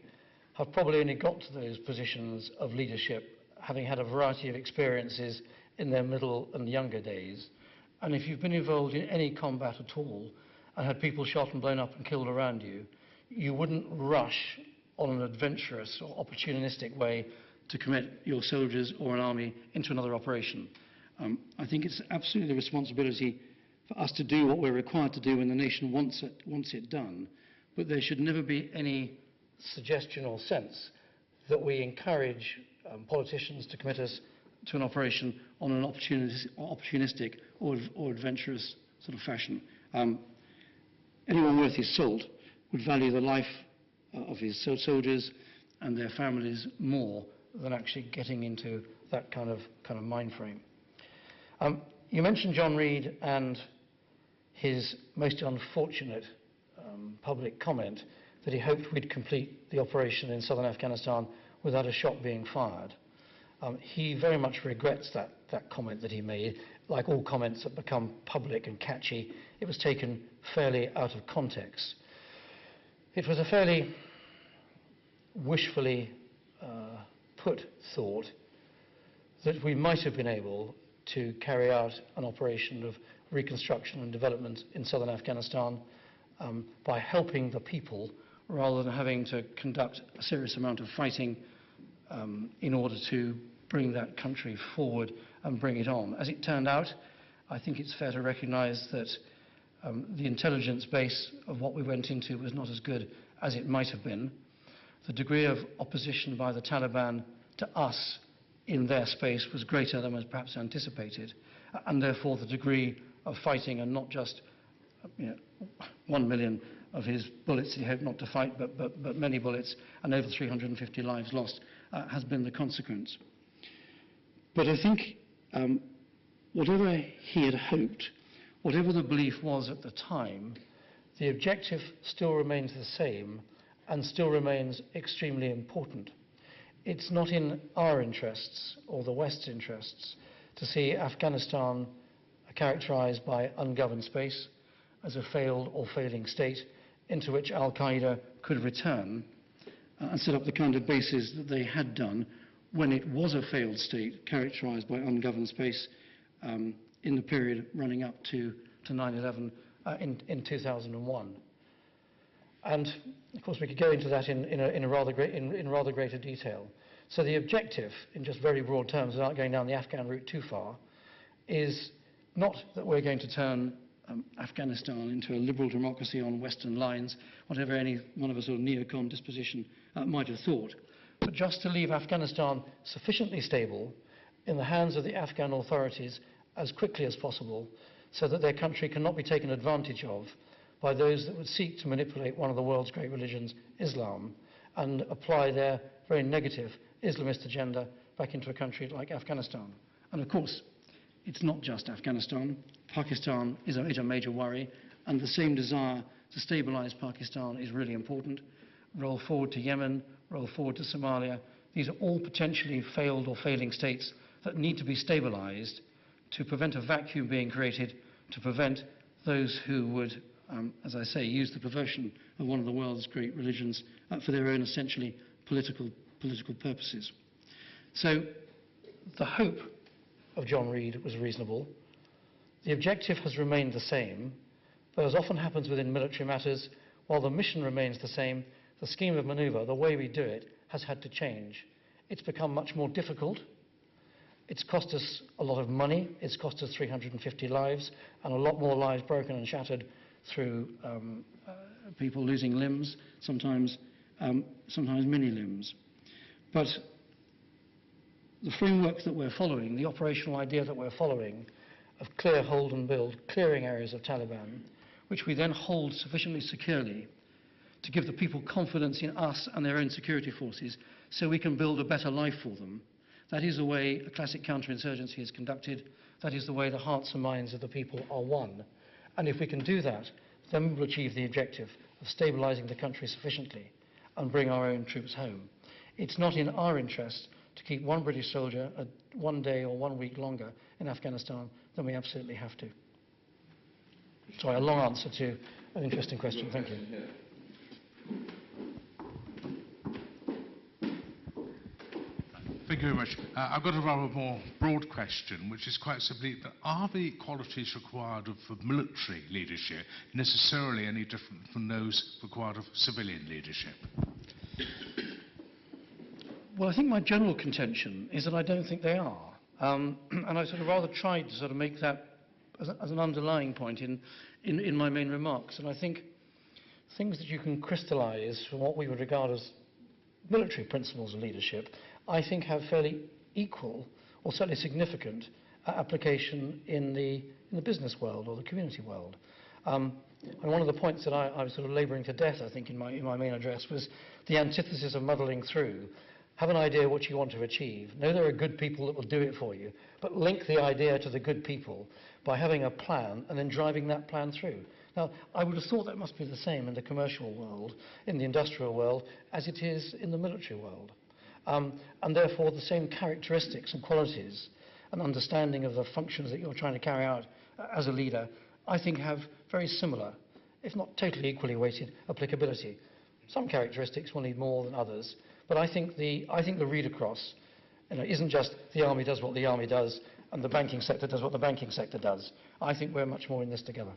Speaker 2: have probably only got to those positions of leadership having had a variety of experiences in their middle and younger days. And if you've been involved in any combat at all and had people shot and blown up and killed around you, you wouldn't rush on an adventurous or opportunistic way to commit your soldiers or an army into another operation. I think it's absolutely the responsibility for us to do what we're required to do when the nation wants it done, but there should never be any suggestion or sense that we encourage politicians to commit us to an operation on an opportunistic or adventurous sort of fashion. Anyone worth his salt would value the life of his soldiers and their families more than actually getting into that kind of mind frame. You mentioned John Reid and his most unfortunate public comment that he hoped we'd complete the operation in southern Afghanistan without a shot being fired. He very much regrets that comment that he made. Like all comments that become public and catchy, it was taken fairly out of context. It was a fairly wishfully put thought that we might have been able to carry out an operation of reconstruction and development in southern Afghanistan by helping the people rather than having to conduct a serious amount of fighting in order to bring that country forward and bring it on. As it turned out, I think it's fair to recognise that the intelligence base of what we went into was not as good as it might have been. The degree of opposition by the Taliban to us in their space was greater than was perhaps anticipated, and therefore the degree of fighting, and not just 1 million of his bullets he hoped not to fight, but many bullets and over 350 lives lost, has been the consequence. But I think whatever he had hoped, whatever the belief was at the time, the objective still remains the same and still remains extremely important. It's not in our interests or the West's interests to see Afghanistan characterized by ungoverned space as a failed or failing state into which Al-Qaeda could return and set up the kind of bases that they had done when it was a failed state characterized by ungoverned space in the period running up to 9/11 in 2001. And of course we could go into that in rather greater detail. So the objective, in just very broad terms, without going down the Afghan route too far, is not that we're going to turn Afghanistan into a liberal democracy on Western lines, whatever any one of us sort of neocon disposition might have thought, but just to leave Afghanistan sufficiently stable in the hands of the Afghan authorities as quickly as possible so that their country cannot be taken advantage of by those that would seek to manipulate one of the world's great religions, Islam, and apply their very negative Islamist agenda back into a country like Afghanistan. And of course, it's not just Afghanistan. Pakistan is a major worry, and the same desire to stabilize Pakistan is really important. Roll forward to Yemen, roll forward to Somalia. These are all potentially failed or failing states that need to be stabilized to prevent a vacuum being created, to prevent those who would, as I say, use the perversion of one of the world's great religions for their own essentially political purposes. So the hope of John Reid was reasonable. The objective has remained the same, But as often happens within military matters, while the mission remains the same, the scheme of manoeuvre, the way we do it, has had to change. It's become much more difficult. It's cost us a lot of money. It's cost us 350 lives, and a lot more lives broken and shattered through people losing limbs, sometimes many limbs. But the framework that we're following, the operational idea that we're following of clear, hold and build, clearing areas of Taliban, which we then hold sufficiently securely to give the people confidence in us and their own security forces so we can build a better life for them. That is the way a classic counterinsurgency is conducted. That is the way the hearts and minds of the people are won. And if we can do that, then we will achieve the objective of stabilizing the country sufficiently and bring our own troops home. It's not in our interest to keep one British soldier 1 day or 1 week longer in Afghanistan than we absolutely have to. Sorry, a long answer to an interesting question. Thank you.
Speaker 4: Thank you very much. I've got a rather more broad question, which is quite simply, are the qualities required of military leadership necessarily any different from those required of civilian leadership?
Speaker 2: Well, I think my general contention is that I don't think they are. And I sort of rather tried to sort of make that as an underlying point in my main remarks. And I think things that you can crystallize from what we would regard as military principles of leadership, I think have fairly equal, or certainly significant, application in the business world or the community world. And one of the points that I was sort of labouring to death, I think, in my main address was the antithesis of muddling through. Have an idea what you want to achieve. Know there are good people that will do it for you, but link the idea to the good people by having a plan and then driving that plan through. Now, I would have thought that must be the same in the commercial world, in the industrial world, as it is in the military world. And therefore, the same characteristics and qualities and understanding of the functions that you're trying to carry out as a leader, I think have very similar, if not totally equally weighted, applicability. Some characteristics will need more than others, but I think the read across isn't just the army does what the army does and the banking sector does what the banking sector does. I think we're much more in this together.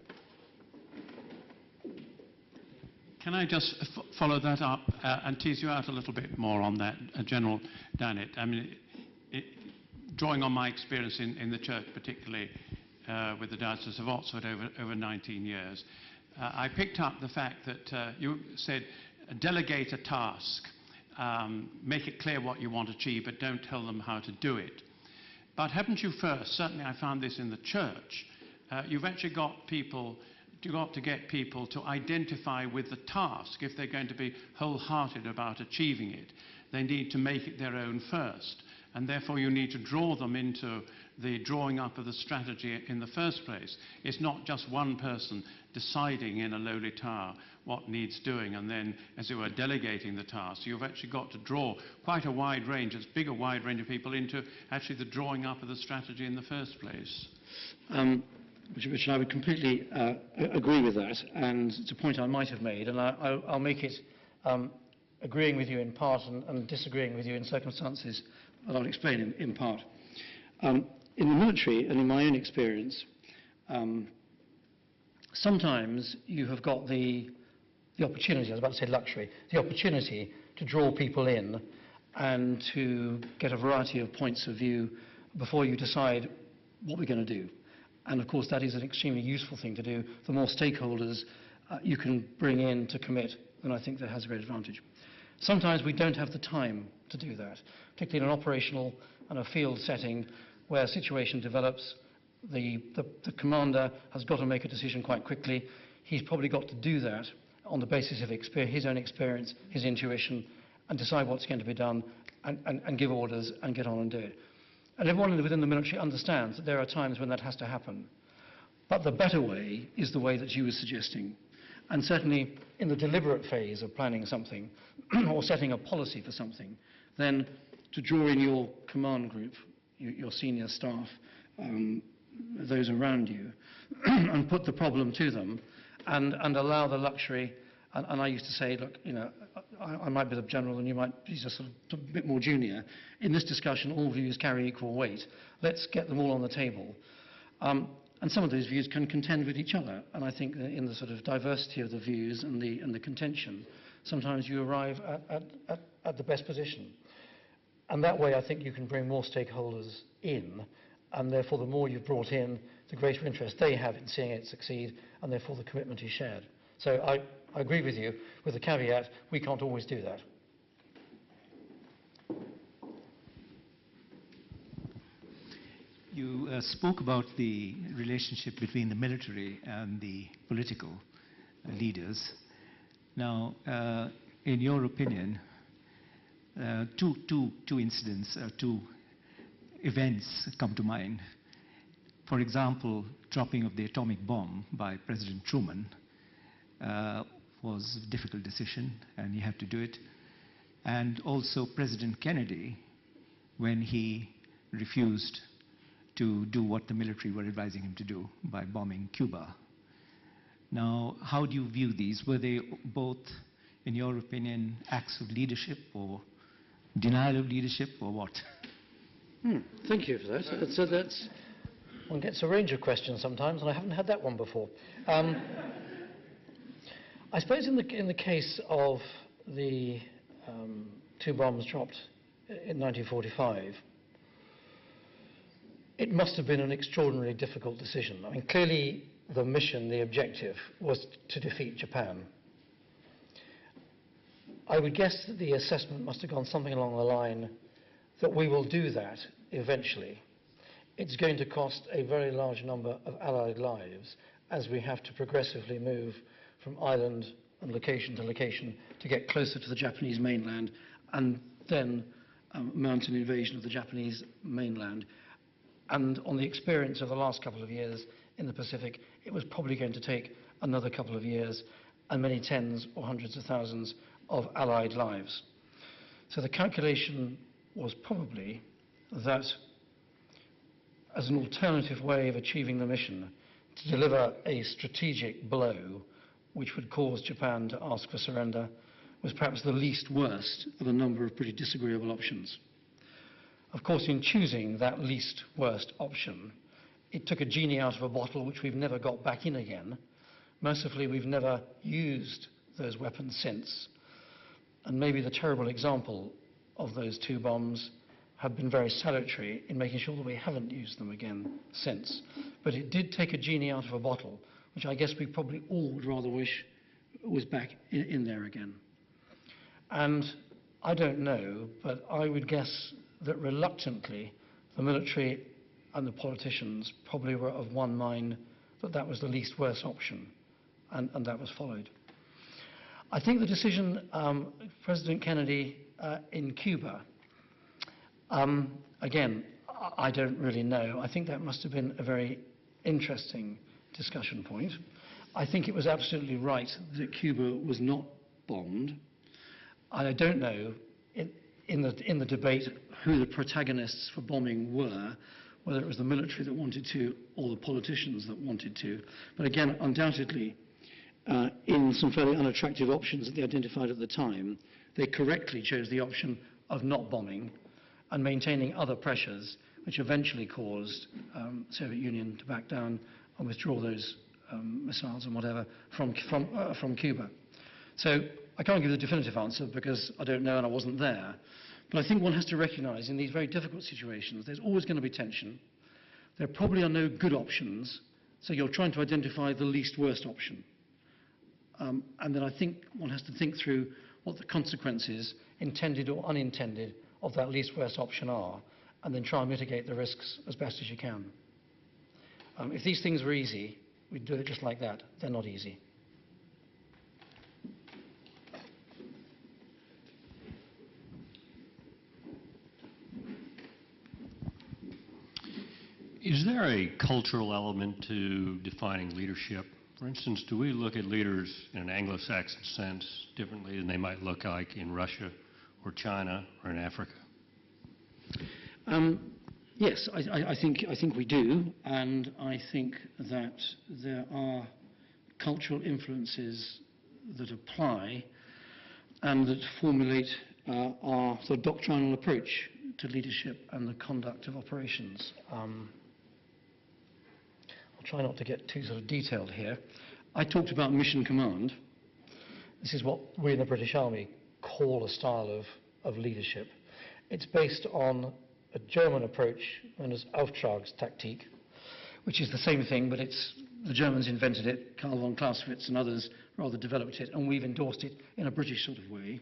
Speaker 5: Can I just follow that up and tease you out a little bit more on that, General Dannatt? I mean, drawing on my experience in the church, particularly with the Diocese of Oxford over 19 years, I picked up the fact that you said, delegate a task, make it clear what you want to achieve, but don't tell them how to do it. But haven't you first, certainly I found this in the church, you've actually got people, you've got to get people to identify with the task. If they're going to be wholehearted about achieving it, they need to make it their own first. And therefore you need to draw them into the drawing up of the strategy in the first place. It's not just one person deciding in a lowly tower what needs doing and then, as it were, delegating the task. You've actually got to draw quite a wide range, as big a wide range of people into actually the drawing up of the strategy in the first place.
Speaker 2: Which I would completely agree with that, and it's a point I might have made, and I'll make it agreeing with you in part and disagreeing with you in circumstances that I'll explain in part. In the military, and in my own experience, sometimes you have got the opportunity, I was about to say luxury, the opportunity to draw people in and to get a variety of points of view before you decide what we're going to do. And of course, that is an extremely useful thing to do. The more stakeholders you can bring in to commit, then I think that has a great advantage. Sometimes we don't have the time to do that, particularly in an operational and a field setting where a situation develops. The commander has got to make a decision quite quickly. He's probably got to do that on the basis of his own experience, his intuition, and decide what's going to be done and give orders and get on and do it. And everyone within the military understands that there are times when that has to happen. But the better way is the way that you were suggesting. And certainly in the deliberate phase of planning something or setting a policy for something, then to draw in your command group, your senior staff, those around you, and put the problem to them and allow the luxury. And I used to say, look, I might be the general and you might be just sort of a bit more junior. In this discussion, all views carry equal weight. Let's get them all on the table. And And some of those views can contend with each other. And I think that in the sort of diversity of the views and the contention, sometimes you arrive at the best position. And that way, I think you can bring more stakeholders in, and therefore the more you've brought in, the greater interest they have in seeing it succeed, and therefore the commitment is shared. So I agree with you, with the caveat, we can't always do that.
Speaker 6: You spoke about the relationship between the military and the political leaders. Now, in your opinion, two incidents, two events come to mind. For example, dropping of the atomic bomb by President Truman was a difficult decision, and he had to do it. And also President Kennedy, when he refused to do what the military were advising him to do by bombing Cuba. Now, how do you view these? Were they both, in your opinion, acts of leadership or denial of leadership, or what?
Speaker 2: Thank you for that. One gets a range of questions sometimes, and I haven't had that one before. I suppose in the case of the two bombs dropped in 1945, it must have been an extraordinarily difficult decision. I mean, clearly the mission, the objective, was to defeat Japan. I would guess that the assessment must have gone something along the line that we will do that eventually. It's going to cost a very large number of Allied lives as we have to progressively move from island and location to location to get closer to the Japanese mainland, and then mount an invasion of the Japanese mainland. And on the experience of the last couple of years in the Pacific, it was probably going to take another couple of years and many tens or hundreds of thousands of Allied lives. So the calculation was probably that as an alternative way of achieving the mission, to deliver a strategic blow which would cause Japan to ask for surrender was perhaps the least worst of a number of pretty disagreeable options. Of course, in choosing that least worst option, it took a genie out of a bottle which we've never got back in again. Mercifully, we've never used those weapons since. And maybe the terrible example of those two bombs have been very salutary in making sure that we haven't used them again since. But it did take a genie out of a bottle, which I guess we probably all would rather wish was back in there again. And I don't know, but I would guess that reluctantly the military and the politicians probably were of one mind that that was the least worst option, and that was followed. I think the decision, President Kennedy in Cuba, again, I don't really know. I think that must have been a very interesting discussion point. I think it was absolutely right that Cuba was not bombed. I don't know in the debate who the protagonists for bombing were, whether it was the military that wanted to or the politicians that wanted to. But again, undoubtedly, in some fairly unattractive options that they identified at the time, they correctly chose the option of not bombing and maintaining other pressures, which eventually caused the Soviet Union to back down and withdraw those missiles and whatever from Cuba. So I can't give a definitive answer because I don't know and I wasn't there. But I think one has to recognize in these very difficult situations, there's always going to be tension. There probably are no good options, so you're trying to identify the least worst option. And then I think one has to think through what the consequences, intended or unintended, of that least worst option are, and then try and mitigate the risks as best as you can. If these things were easy, we'd do it just like that. They're not easy.
Speaker 7: Is there a cultural element to defining leadership? For instance, do we look at leaders in an Anglo-Saxon sense differently than they might look like in Russia or China or in Africa?
Speaker 2: Yes, I think we do, and I think that there are cultural influences that apply and that formulate our sort of doctrinal approach to leadership and the conduct of operations. I'll try not to get too sort of detailed here. I talked about mission command. This is what we in the British Army call a style of leadership. It's based on a German approach known as Auftragstaktik, which is the same thing, but the Germans invented it. Karl von Clausewitz and others rather developed it, and we've endorsed it in a British sort of way.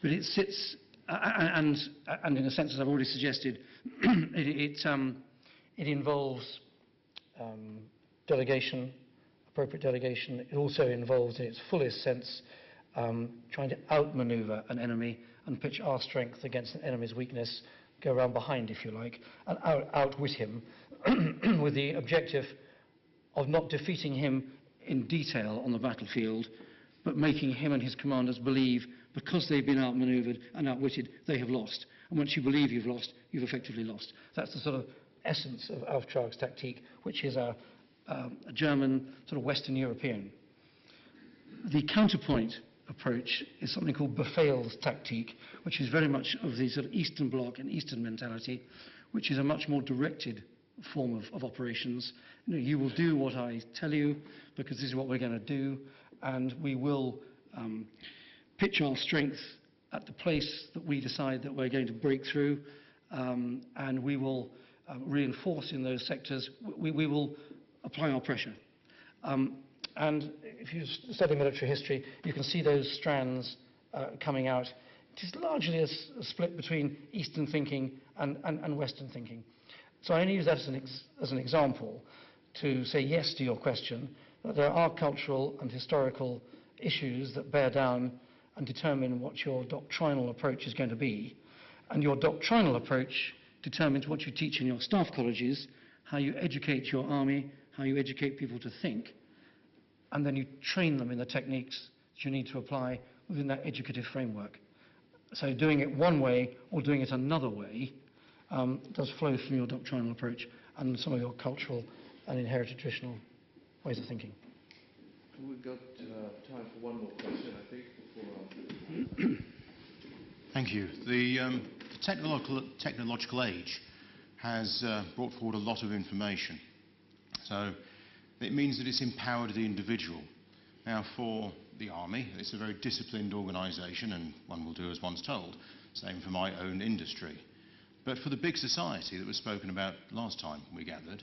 Speaker 2: But it sits, and in a sense, as I've already suggested, it involves delegation, appropriate delegation. It also involves, in its fullest sense, trying to outmaneuver an enemy and pitch our strength against an enemy's weakness, go around behind, if you like, and outwit him with the objective of not defeating him in detail on the battlefield, but making him and his commanders believe, because they've been outmaneuvered and outwitted, they have lost. And once you believe you've lost, you've effectively lost. That's the sort of essence of Auftragstaktik, which is a German, sort of Western European. The counterpoint approach is something called Befehlstaktik, which is very much of the sort of Eastern Bloc and Eastern mentality, which is a much more directed form of operations. You will do what I tell you because this is what we're going to do, and we will pitch our strength at the place that we decide that we're going to break through, and we will reinforce in those sectors. We will apply our pressure. And if you study military history, you can see those strands coming out. It is largely a split between Eastern thinking and Western thinking. So I only use that as an example to say yes to your question, that there are cultural and historical issues that bear down and determine what your doctrinal approach is going to be. And your doctrinal approach determines what you teach in your staff colleges, how you educate your army, how you educate people to think, and then you train them in the techniques that you need to apply within that educative framework. So doing it one way or doing it another way does flow from your doctrinal approach and some of your cultural and inherited traditional ways of thinking.
Speaker 1: We've got time for one more question, I think, before
Speaker 8: Thank you. The technological age has brought forward a lot of information. So it means that it's empowered the individual. Now, for the Army, it's a very disciplined organisation, and one will do as one's told. Same for my own industry. But for the big society that was spoken about last time we gathered,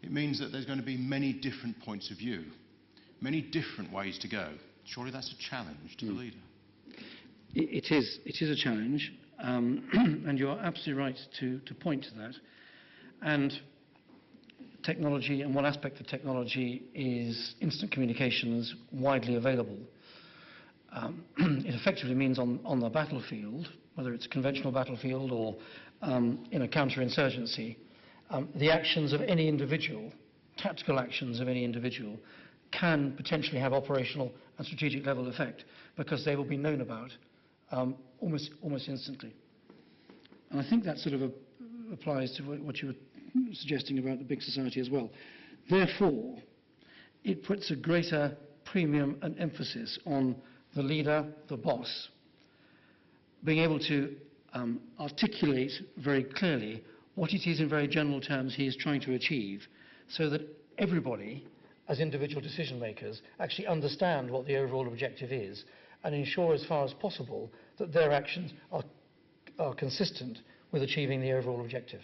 Speaker 8: it means that there's going to be many different points of view, many different ways to go. Surely that's a challenge to the leader.
Speaker 2: It is a challenge, and you're absolutely right to point to that. And technology, and one aspect of technology is instant communications widely available. It effectively means on the battlefield, whether it's a conventional battlefield or in a counterinsurgency, the actions of any individual, tactical actions of any individual, can potentially have operational and strategic level effect because they will be known about almost instantly. And I think that sort of applies to what you were suggesting about the big society as well. Therefore, it puts a greater premium and emphasis on the leader, the boss, being able to articulate very clearly what it is in very general terms he is trying to achieve, so that everybody, as individual decision makers, actually understand what the overall objective is and ensure as far as possible that their actions are consistent with achieving the overall objective.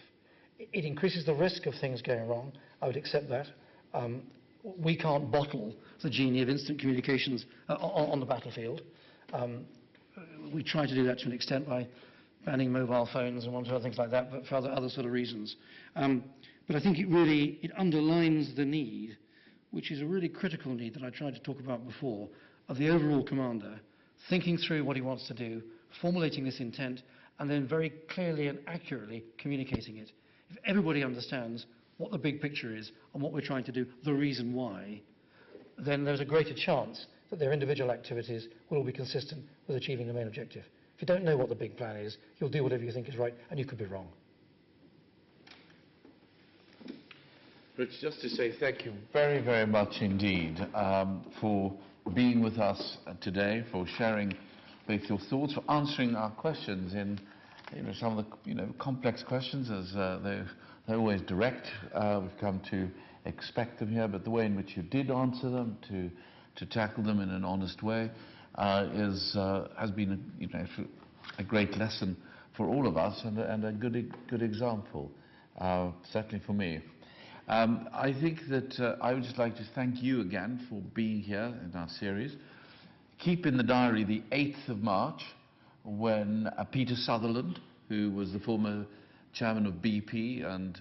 Speaker 2: It increases the risk of things going wrong. I would accept that. We can't bottle the genie of instant communications on the battlefield. We try to do that to an extent by banning mobile phones and one or two other things like that, but for other sort of reasons. But I think it underlines the need, which is a really critical need that I tried to talk about before, of the overall commander thinking through what he wants to do, formulating this intent, and then very clearly and accurately communicating it. If everybody understands what the big picture is and what we're trying to do, the reason why, then there's a greater chance that their individual activities will all be consistent with achieving the main objective. If you don't know what the big plan is, you'll do whatever you think is right, and you could be wrong.
Speaker 1: Rich, just to say thank you very, very much indeed for being with us today, for sharing both your thoughts, for answering our questions in some of the complex questions, as they're always direct. We've come to expect them here, but the way in which you did answer them, to tackle them in an honest way, has been a great lesson for all of us and a good example, certainly for me. I think that I would just like to thank you again for being here in our series. Keep in the diary the 8th of March, when Peter Sutherland, who was the former chairman of BP and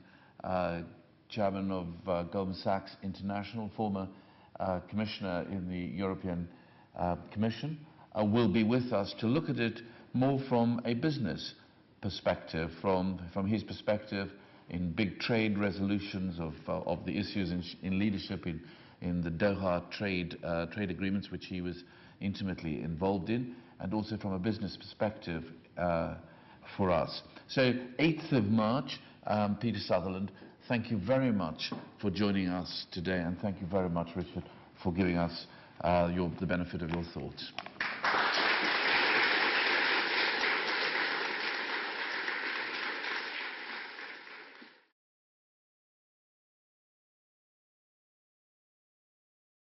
Speaker 1: chairman of Goldman Sachs International, former commissioner in the European Commission, will be with us to look at it more from a business perspective, from his perspective in big trade resolutions of the issues in leadership in the Doha trade agreements, which he was intimately involved in, and also from a business perspective for us. So 8th of March, Peter Sutherland, thank you very much for joining us today, and thank you very much, Richard, for giving us the benefit of your thoughts.